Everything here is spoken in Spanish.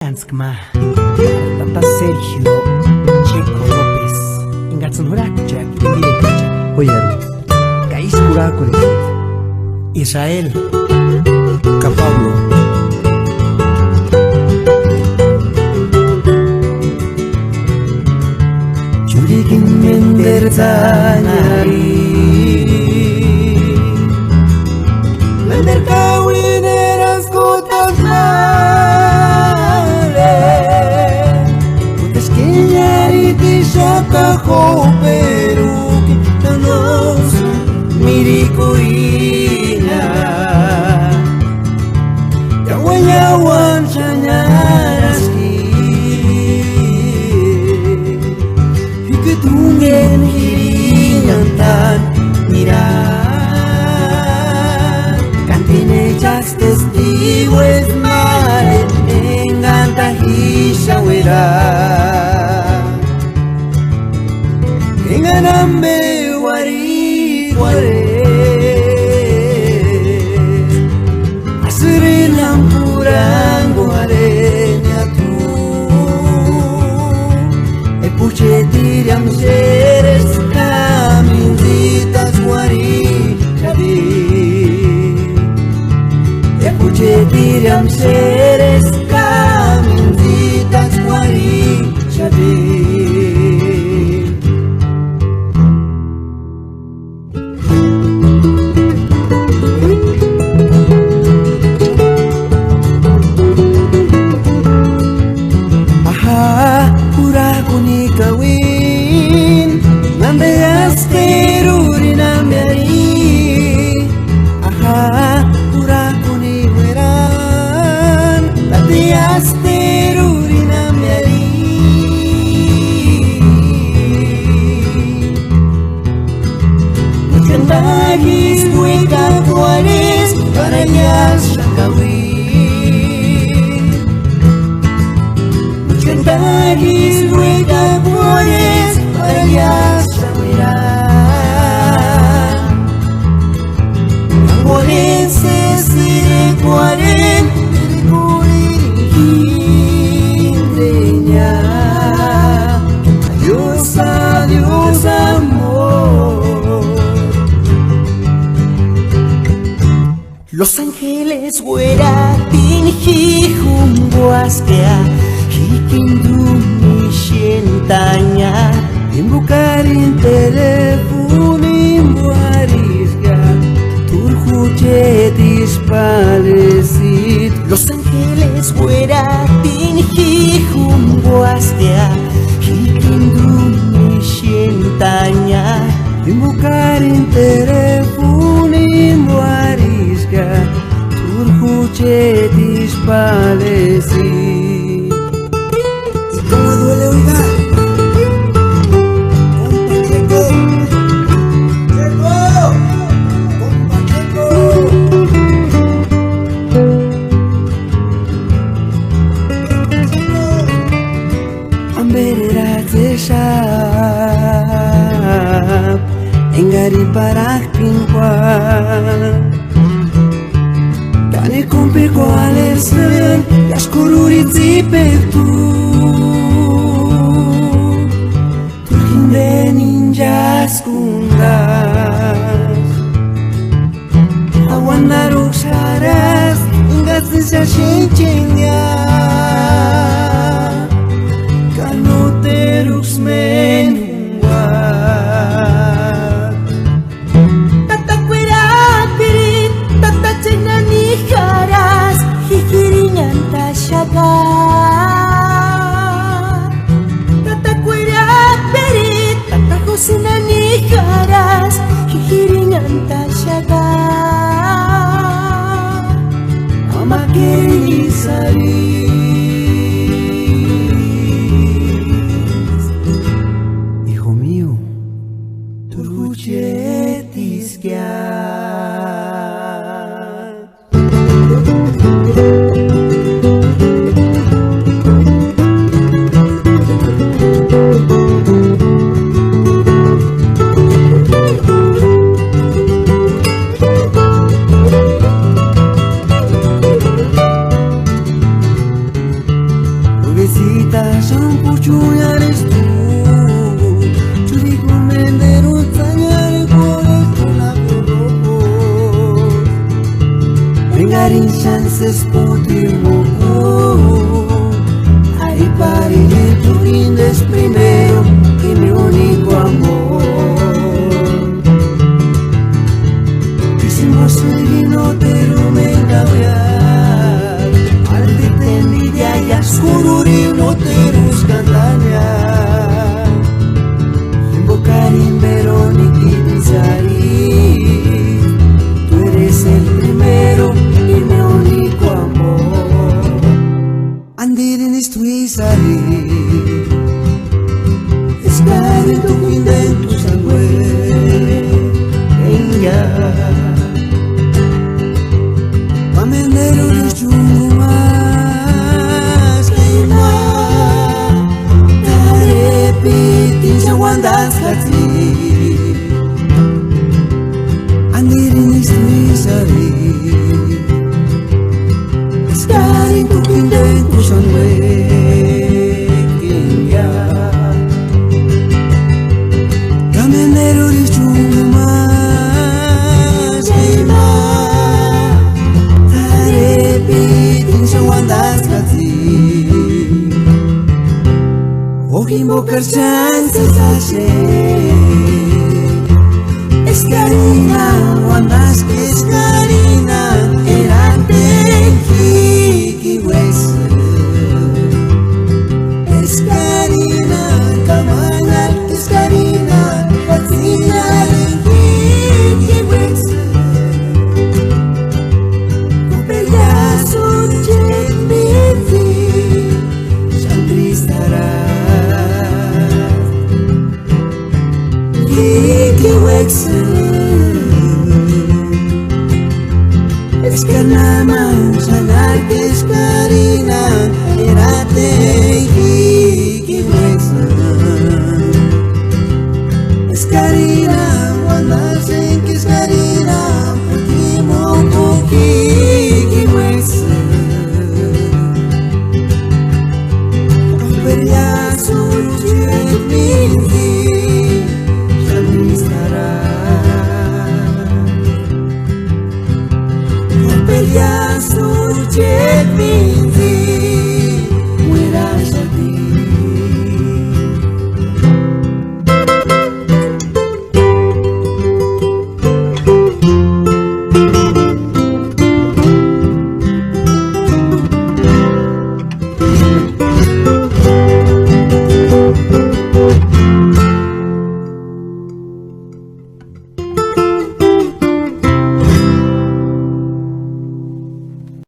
Anskma, Tata Sergio, Checo López, Ingatsunurakuchak, Indirekuchak, Hoyaru, Kais Kurakurik, Israel, Capablo, Yurikin Menderzanyari, Menderkawin Skotas Mare, Uteskenyari Tishaka Peru, Kitanos, Mirikuina, Yawan Chanyaraski, Hikutungen Hirinyantan, Mirar, Cantine Justice, Diwes Mare, Enganta Hishawera, Enganambe Wari Ware. Puchetiriam seres caminzitas guari chavi. Puchetiriam seres caminzitas guari chavi. Kawin Nambeas teruri nambiari Aha Kurakuni weran Nambeas teruri nambiari Mucandagis hueca cuares Para ellas shakawin Mucandagis hueca cuares Para ellas shakawin Amborenses y de cuaren Hindreña Adiós, adiós amor. Los ángeles huera tinji jumbo astea Hikindumi shentaña Imbukarin telefunim buarisga Turjuche dispalesit Los ángeles huera tinji jumbo astea Hikindumi shentaña Imbukarin telefunim buarisga Turjuche dispalesit. ¿Y cómo duele oiga? Engari parak pinkwa Tane kumpi koalesen Yaskururit zipektu Turkinde ninjas kundas Awan naruk saras Ingat sisa shenchenya Kanoterux menu Hijo mío, Turguchetis que Cita son puchuyares tú Churico mendero tañare por el lago rojo Vengarin chances putirmo Ahí pariré tu lindes primero Y mi único amor Hicimos el vino pero me engañar Al de envidia y ascururi no te buscandania Invocarin Verónica y Bizarri Tú eres el primero y mi único amor Andirin istuizari Estar en tu vida, en tu sangre En ya Pamendero de chumas Leima Tarepi Tinchawandas Kati Andirin istuizari Estar en tu vida, en tu sangre En ya Caminero de chumas Leima Tarepi Tinchawandas Kati Invocar chances ayer Es Karina, Wandas que es Karina